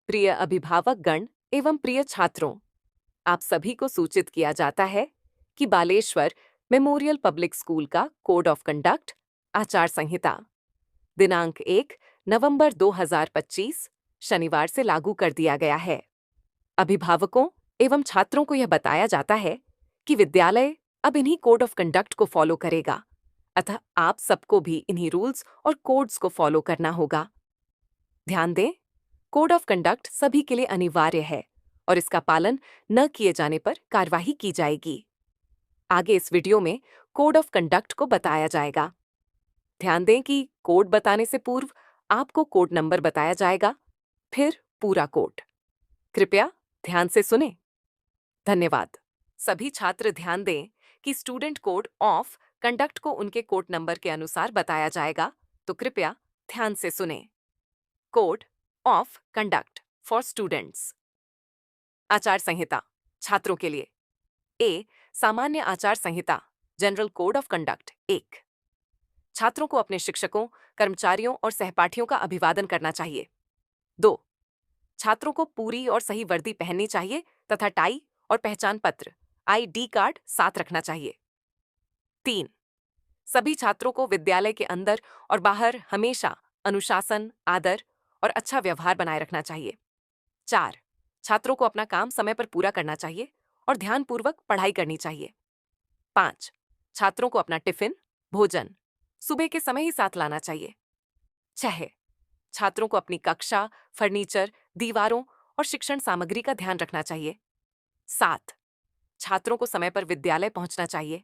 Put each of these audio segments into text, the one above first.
प्रिय अभिभावक गण एवं प्रिय छात्रों, आप सभी को सूचित किया जाता है कि बालेश्वर मेमोरियल पब्लिक स्कूल का कोड ऑफ कंडक्ट आचार संहिता दिनांक 1 नवंबर 2025 शनिवार से लागू कर दिया गया है। अभिभावकों एवं छात्रों को यह बताया जाता है कि विद्यालय अब इन्हीं कोड ऑफ कंडक्ट को फॉलो करेगा, अतः आप सबको भी इन्हीं रूल्स और कोड्स को फॉलो करना होगा। ध्यान दें, कोड ऑफ कंडक्ट सभी के लिए अनिवार्य है और इसका पालन न किए जाने पर कार्यवाही की जाएगी। आगे इस वीडियो में कोड ऑफ कंडक्ट को बताया जाएगा। ध्यान दें कि कोड बताने से पूर्व आपको कोड नंबर बताया जाएगा, फिर पूरा कोड। कृपया ध्यान से सुनें। धन्यवाद। सभी छात्र ध्यान दें कि स्टूडेंट कोड ऑफ कंडक्ट को उनके कोड नंबर के अनुसार बताया जाएगा, तो कृपया ध्यान से सुनें। Code of conduct for students. आचार संहिता छात्रों के लिए। ए सामान्य आचार संहिता जनरल कोड ऑफ कंडक्ट 1। छात्रों को अपने शिक्षकों, कर्मचारियों और सहपाठियों का अभिवादन करना चाहिए। 2। छात्रों को पूरी और सही वर्दी पहननी चाहिए तथा टाई और पहचान पत्र ID कार्ड साथ रखना चाहिए। 3। सभी छात्रों को विद्यालय के अंदर और बाहर हमेशा अनुशासन, आदर और अच्छा व्यवहार बनाए रखना चाहिए। 4। छात्रों को अपना काम समय पर पूरा करना चाहिए और ध्यानपूर्वक पढ़ाई करनी चाहिए। 5। छात्रों को अपना टिफिन, भोजन सुबह के समय ही साथ लाना चाहिए। 6। छात्रों को अपनी कक्षा, फर्नीचर, दीवारों और शिक्षण सामग्री का ध्यान रखना चाहिए। 7। छात्रों को समय पर विद्यालय पहुंचना चाहिए।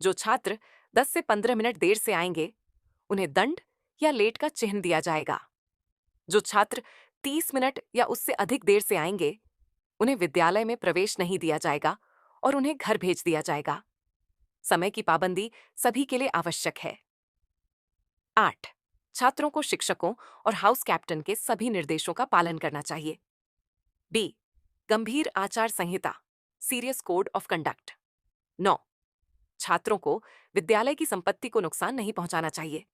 जो छात्र 10 से 15 मिनट देर से आएंगे, उन्हें दंड या लेट का चिन्ह दिया जाएगा। जो छात्र 30 मिनट या उससे अधिक देर से आएंगे, उन्हें विद्यालय में प्रवेश नहीं दिया जाएगा और उन्हें घर भेज दिया जाएगा। समय की पाबंदी सभी के लिए आवश्यक है। 8। छात्रों को शिक्षकों और हाउस कैप्टन के सभी निर्देशों का पालन करना चाहिए। बी गंभीर आचार संहिता सीरियस कोड ऑफ कंडक्ट 9। छात्रों को विद्यालय की संपत्ति को नुकसान नहीं पहुंचाना चाहिए।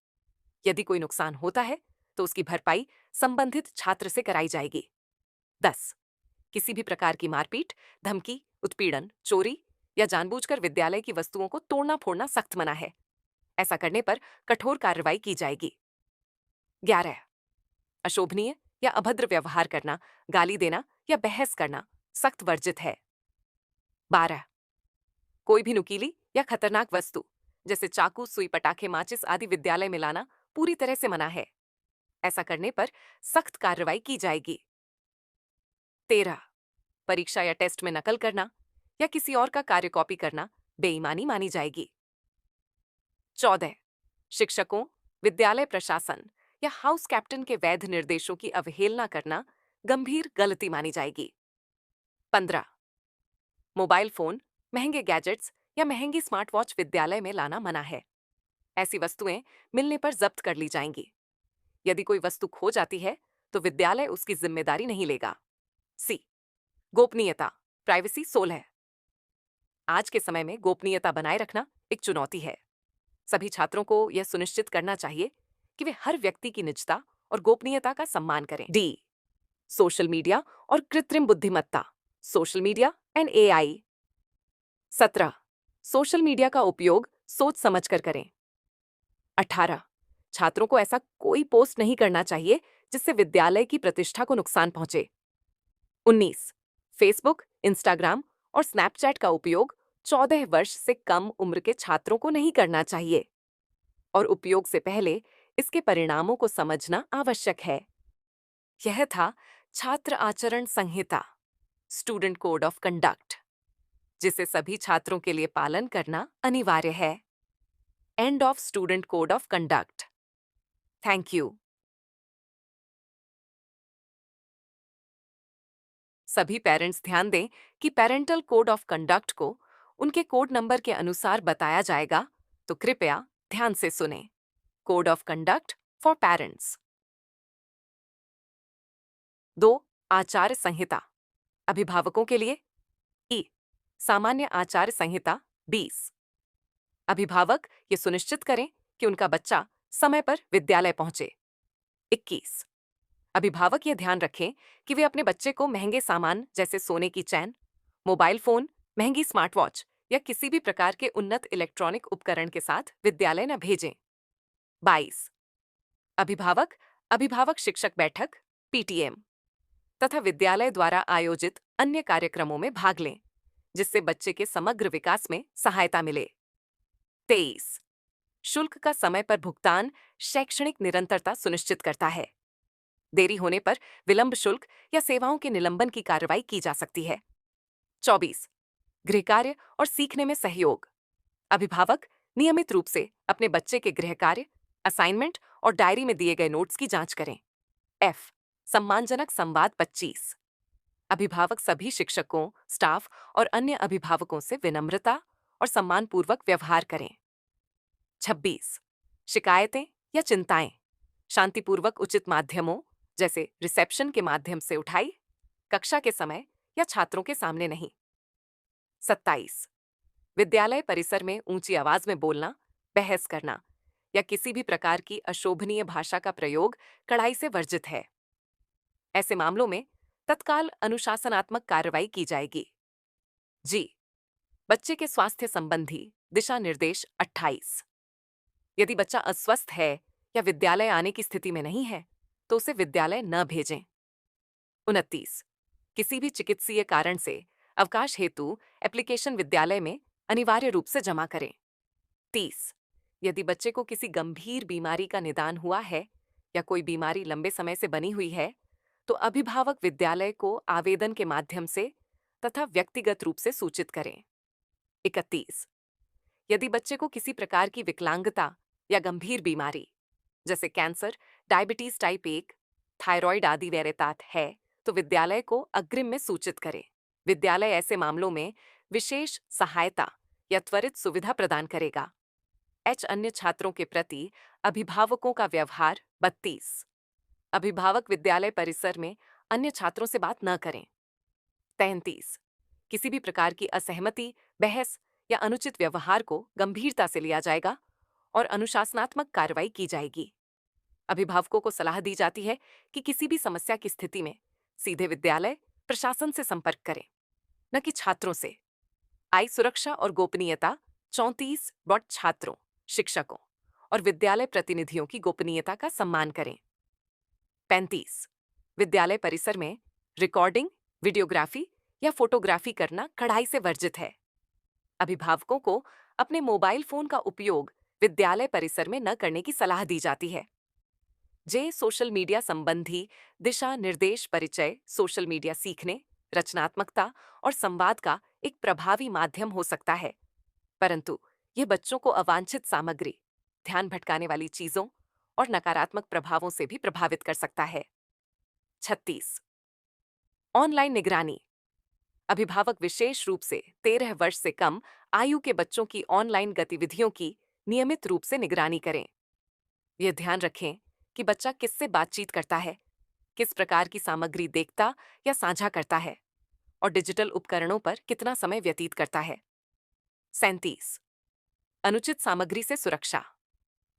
यदि कोई नुकसान होता है तो उसकी भरपाई संबंधित छात्र से कराई जाएगी। 10। किसी भी प्रकार की मारपीट, धमकी, उत्पीड़न, चोरी या जानबूझकर विद्यालय की वस्तुओं को तोड़ना फोड़ना सख्त मना है। ऐसा करने पर कठोर कार्रवाई की जाएगी। 11। अशोभनीय या अभद्र व्यवहार करना, गाली देना या बहस करना सख्त वर्जित है। 12। कोई भी नुकीली या खतरनाक वस्तु जैसे चाकू, सुई, पटाखे, माचिस आदि विद्यालय में लाना पूरी तरह से मना है। ऐसा करने पर सख्त कार्रवाई की जाएगी। 13। परीक्षा या टेस्ट में नकल करना या किसी और का कार्य कॉपी करना बेईमानी मानी जाएगी। 14। शिक्षकों, विद्यालय प्रशासन या हाउस कैप्टन के वैध निर्देशों की अवहेलना करना गंभीर गलती मानी जाएगी। 15। मोबाइल फोन, महंगे गैजेट्स या महंगी स्मार्ट वॉच विद्यालय में लाना मना है। ऐसी वस्तुएं मिलने पर जब्त कर ली जाएंगी। यदि कोई वस्तु खो जाती है तो विद्यालय उसकी जिम्मेदारी नहीं लेगा। सी गोपनीयता प्राइवेसी 16। आज के समय में गोपनीयता बनाए रखना एक चुनौती है। सभी छात्रों को यह सुनिश्चित करना चाहिए कि वे हर व्यक्ति की निजता और गोपनीयता का सम्मान करें। डी सोशल मीडिया और कृत्रिम बुद्धिमत्ता social media and AI। 17। Social media का उपयोग सोच समझकर करें। 18। छात्रों को ऐसा कोई पोस्ट नहीं करना चाहिए जिससे विद्यालय की प्रतिष्ठा को नुकसान पहुंचे। 19। फेसबुक, इंस्टाग्राम और स्नैपचैट का उपयोग 14 वर्ष से कम उम्र के छात्रों को नहीं करना चाहिए और उपयोग से पहले इसके परिणामों को समझना आवश्यक है। यह था छात्र आचरण संहिता स्टूडेंट कोड ऑफ कंडक्ट, जिसे सभी छात्रों के लिए पालन करना अनिवार्य है। End of student code of conduct. Thank you. सभी पेरेंट्स ध्यान दें कि पेरेंटल कोड ऑफ कंडक्ट को उनके कोड नंबर के अनुसार बताया जाएगा, तो कृपया ध्यान से सुनें। Code of conduct for parents. 2 आचार संहिता अभिभावकों के लिए। ई सामान्य आचार संहिता 20। अभिभावक ये सुनिश्चित करें कि उनका बच्चा समय पर विद्यालय पहुंचे। 21। अभिभावक ये ध्यान रखें कि वे अपने बच्चे को महंगे सामान जैसे सोने की चैन, मोबाइल फोन, महंगी स्मार्ट वॉच या किसी भी प्रकार के उन्नत इलेक्ट्रॉनिक उपकरण के साथ विद्यालय न भेजें। 22 अभिभावक अभिभावक शिक्षक बैठक पीटीएम तथा विद्यालय द्वारा आयोजित अन्य कार्यक्रमों में भाग लें, जिससे बच्चे के समग्र विकास में सहायता मिले। 23 शुल्क का समय पर भुगतान शैक्षणिक निरंतरता सुनिश्चित करता है। देरी होने पर विलंब शुल्क या सेवाओं के निलंबन की कार्रवाई की जा सकती है। 24 गृह कार्य और सीखने में सहयोग। अभिभावक नियमित रूप से अपने बच्चे के गृह कार्य, असाइनमेंट और डायरी में दिए गए नोट्स की जांच करें। एफ सम्मानजनक संवाद 25 अभिभावक सभी शिक्षकों, स्टाफ और अन्य अभिभावकों से विनम्रता और सम्मानपूर्वक व्यवहार करें। 26 शिकायतें या चिंताएं शांतिपूर्वक उचित माध्यमों जैसे रिसेप्शन के माध्यम से उठाई, कक्षा के समय या छात्रों के सामने नहीं। 27 विद्यालय परिसर में ऊंची आवाज में बोलना, बहस करना या किसी भी प्रकार की अशोभनीय भाषा का प्रयोग कड़ाई से वर्जित है। ऐसे मामलों में तत्काल अनुशासनात्मक कार्रवाई की जाएगी। जी बच्चे के स्वास्थ्य संबंधी दिशा निर्देश 28 यदि बच्चा अस्वस्थ है या विद्यालय आने की स्थिति में नहीं है तो उसे विद्यालय न भेजें। 29 किसी भी चिकित्सीय कारण से अवकाश हेतु एप्लीकेशन विद्यालय में अनिवार्य रूप से जमा करें। 30 यदि बच्चे को किसी गंभीर बीमारी का निदान हुआ है या कोई बीमारी लंबे समय से बनी हुई है तो अभिभावक विद्यालय को आवेदन के माध्यम से तथा व्यक्तिगत रूप से सूचित करें। 31 यदि बच्चे को किसी प्रकार की विकलांगता या गंभीर बीमारी जैसे कैंसर, डायबिटीज टाइप 1, थायराइड आदि वैरितात है तो विद्यालय को अग्रिम में सूचित करें। विद्यालय ऐसे मामलों में विशेष सहायता या त्वरित सुविधा प्रदान करेगा। अन्य छात्रों के प्रति अभिभावकों का व्यवहार 32 अभिभावक विद्यालय परिसर में अन्य छात्रों से बात न करें। 33 किसी भी प्रकार की असहमति, बहस या अनुचित व्यवहार को गंभीरता से लिया जाएगा और अनुशासनात्मक कार्रवाई की जाएगी। अभिभावकों को सलाह दी जाती है कि किसी भी समस्या की स्थिति में सीधे विद्यालय प्रशासन से संपर्क करें, न कि छात्रों से। सुरक्षा और गोपनीयता 34 छात्रों, शिक्षकों और विद्यालय प्रतिनिधियों की गोपनीयता का सम्मान करें। 35 विद्यालय परिसर में रिकॉर्डिंग, वीडियोग्राफी या फोटोग्राफी करना कड़ाई से वर्जित है। अभिभावकों को अपने मोबाइल फोन का उपयोग विद्यालय परिसर में न करने की सलाह दी जाती है। सोशल मीडिया संबंधी दिशा निर्देश परिचय सोशल मीडिया सीखने, रचनात्मकता और संवाद का एक प्रभावी माध्यम हो सकता है, परंतु यह बच्चों को अवांछित सामग्री, ध्यान भटकाने वाली चीजों और नकारात्मक प्रभावों से भी प्रभावित कर सकता है। 36 ऑनलाइन निगरानी। अभिभावक विशेष रूप से 13 वर्ष से कम आयु के बच्चों की ऑनलाइन गतिविधियों की नियमित रूप से निगरानी करें। यह ध्यान रखें कि बच्चा किससे बातचीत करता है, किस प्रकार की सामग्री देखता या साझा करता है और डिजिटल उपकरणों पर कितना समय व्यतीत करता है। 37 अनुचित सामग्री से सुरक्षा।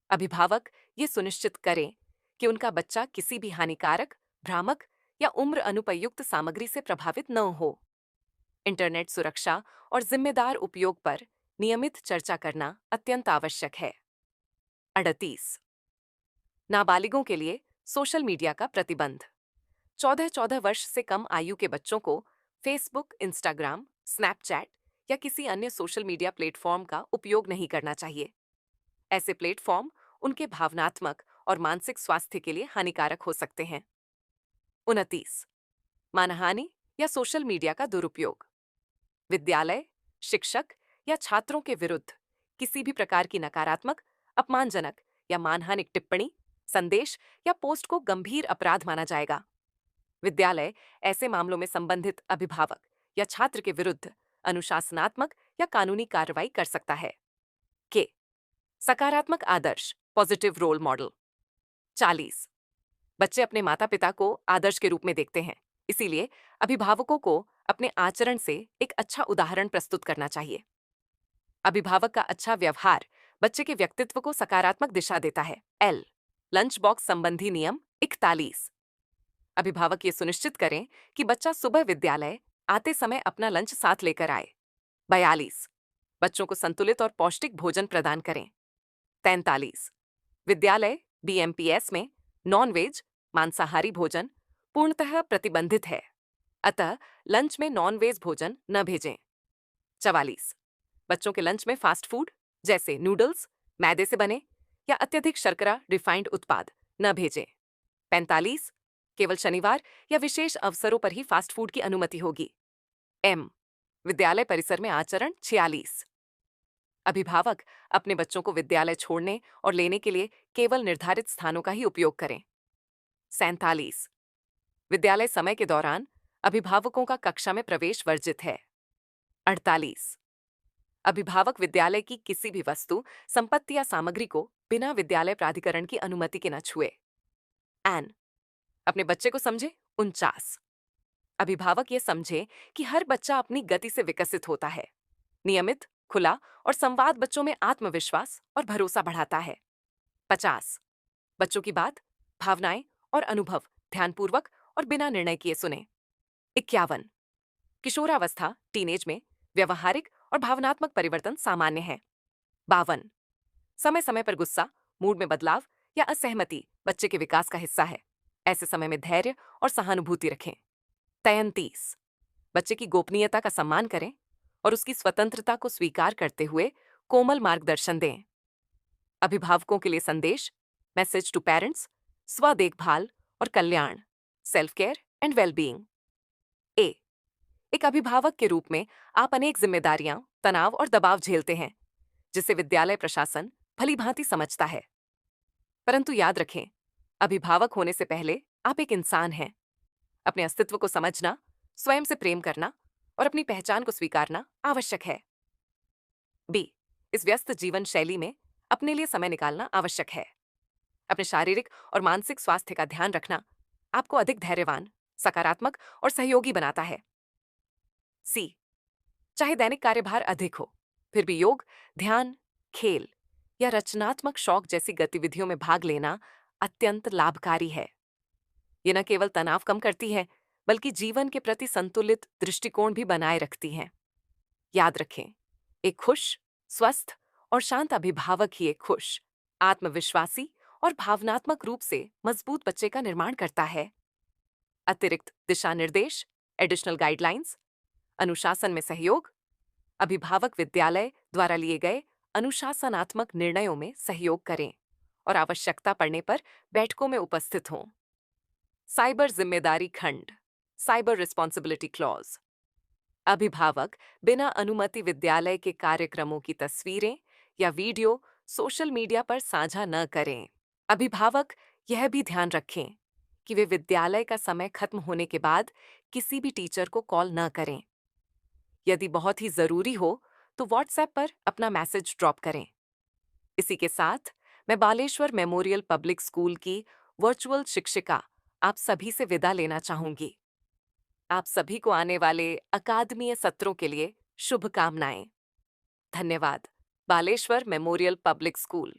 अभिभावक ये सुनिश्चित करें कि उनका बच्चा किसी भी हानिकारक, भ्रामक या उम्र अनुपयुक्त सामग्री से प्रभावित न हो। इंटरनेट सुरक्षा और जिम्मेदार उपयोग पर नियमित चर्चा करना अत्यंत आवश्यक है। 38 नाबालिगों के लिए सोशल मीडिया का प्रतिबंध। 14 वर्ष से कम आयु के बच्चों को फेसबुक, इंस्टाग्राम, स्नैपचैट या किसी अन्य सोशल मीडिया प्लेटफॉर्म का उपयोग नहीं करना चाहिए। ऐसे प्लेटफॉर्म उनके भावनात्मक और मानसिक स्वास्थ्य के लिए हानिकारक हो सकते हैं। 29 मानहानि या सोशल मीडिया का दुरुपयोग। विद्यालय, शिक्षक या छात्रों के विरुद्ध किसी भी प्रकार की नकारात्मक, अपमानजनक या मानहानिक टिप्पणी, संदेश या पोस्ट को गंभीर अपराध माना जाएगा। विद्यालय ऐसे मामलों में संबंधित अभिभावक या छात्र के विरुद्ध अनुशासनात्मक या कानूनी कार्रवाई कर सकता है। सकारात्मक आदर्श, पॉजिटिव रोल मॉडल। 40 बच्चे अपने माता पिता को आदर्श के रूप में देखते हैं, इसीलिए अभिभावकों को अपने आचरण से एक अच्छा उदाहरण प्रस्तुत करना चाहिए। अभिभावक का अच्छा व्यवहार बच्चे के व्यक्तित्व को सकारात्मक दिशा देता है। लंच बॉक्स संबंधी नियम 41 अभिभावक ये सुनिश्चित करें कि बच्चा सुबह विद्यालय आते समय अपना लंच साथ लेकर आए। 42, बच्चों को संतुलित और पौष्टिक भोजन प्रदान करें। 43, विद्यालय बीएमपीएस में नॉन वेज मांसाहारी भोजन पूर्णतः प्रतिबंधित है, अतः लंच में नॉन वेज भोजन न भेजें। 44, बच्चों के लंच में फास्ट फूड जैसे नूडल्स, मैदे से बने या अत्यधिक शर्करा रिफाइंड उत्पाद न भेजें। 45, केवल शनिवार या विशेष अवसरों पर ही फास्ट फूड की अनुमति होगी। एम, विद्यालय परिसर में आचरण 46, अभिभावक अपने बच्चों को विद्यालय छोड़ने और लेने के लिए केवल निर्धारित स्थानों का ही उपयोग करें। 47, विद्यालय समय के दौरान अभिभावकों का कक्षा में प्रवेश वर्जित है। 48, अभिभावक विद्यालय की किसी भी वस्तु, संपत्ति या सामग्री को बिना विद्यालय प्राधिकरण की अनुमति के न छुए। एन, अपने बच्चे को समझे। 49, अभिभावक ये समझे कि हर बच्चा अपनी गति से विकसित होता है। नियमित, खुला और संवाद बच्चों में आत्मविश्वास और भरोसा बढ़ाता है। 50, बच्चों की बात, भावनाएं और अनुभव ध्यानपूर्वक और बिना निर्णय किए सुने। 51, किशोरावस्था टीनेज में व्यवहारिक और भावनात्मक परिवर्तन सामान्य है। 52, समय समय पर गुस्सा, मूड में बदलाव या असहमति बच्चे के विकास का हिस्सा है। ऐसे समय में धैर्य और सहानुभूति रखें। 33, बच्चे की गोपनीयता का सम्मान करें और उसकी स्वतंत्रता को स्वीकार करते हुए कोमल मार्गदर्शन दें। अभिभावकों के लिए संदेश, मैसेज टू पेरेंट्स, स्व देखभाल और कल्याण, सेल्फ केयर एंड वेलबीइंग। ए, एक अभिभावक के रूप में आप अनेक जिम्मेदारियां, तनाव और दबाव झेलते हैं, जिसे विद्यालय प्रशासन भली भांति समझता है। परंतु याद रखें, अभिभावक होने से पहले आप एक इंसान हैं। अपने अस्तित्व को समझना, स्वयं से प्रेम करना और अपनी पहचान को स्वीकारना आवश्यक है। बी, इस व्यस्त जीवन शैली में अपने लिए समय निकालना आवश्यक है। अपने शारीरिक और मानसिक स्वास्थ्य का ध्यान रखना आपको अधिक धैर्यवान, सकारात्मक और सहयोगी बनाता है। सी, चाहे दैनिक कार्यभार अधिक हो, फिर भी योग, ध्यान, खेल या रचनात्मक शौक जैसी गतिविधियों में भाग लेना अत्यंत लाभकारी है। ये न केवल तनाव कम करती है, बल्कि जीवन के प्रति संतुलित दृष्टिकोण भी बनाए रखती हैं। याद रखें, एक खुश, स्वस्थ और शांत अभिभावक ही एक खुश, आत्मविश्वासी और भावनात्मक रूप से मजबूत बच्चे का निर्माण करता है। अतिरिक्त दिशा निर्देश, एडिशनल गाइडलाइंस, अनुशासन में सहयोग, अभिभावक विद्यालय द्वारा लिए गए अनुशासनात्मक निर्णयों में सहयोग करें और आवश्यकता पड़ने पर बैठकों में उपस्थित हों। साइबर जिम्मेदारी खंड, साइबर रिस्पॉन्सिबिलिटी क्लॉज, अभिभावक बिना अनुमति विद्यालय के कार्यक्रमों की तस्वीरें या वीडियो सोशल मीडिया पर साझा न करें। अभिभावक यह भी ध्यान रखें कि वे विद्यालय का समय खत्म होने के बाद किसी भी टीचर को कॉल न करें। यदि बहुत ही जरूरी हो तो व्हाट्सएप पर अपना मैसेज ड्रॉप करें। इसी के साथ मैं बालेश्वर मेमोरियल पब्लिक स्कूल की वर्चुअल शिक्षिका आप सभी से विदा लेना चाहूंगी। आप सभी को आने वाले अकादमीय सत्रों के लिए शुभकामनाएं। धन्यवाद। Baleshwar memorial public school.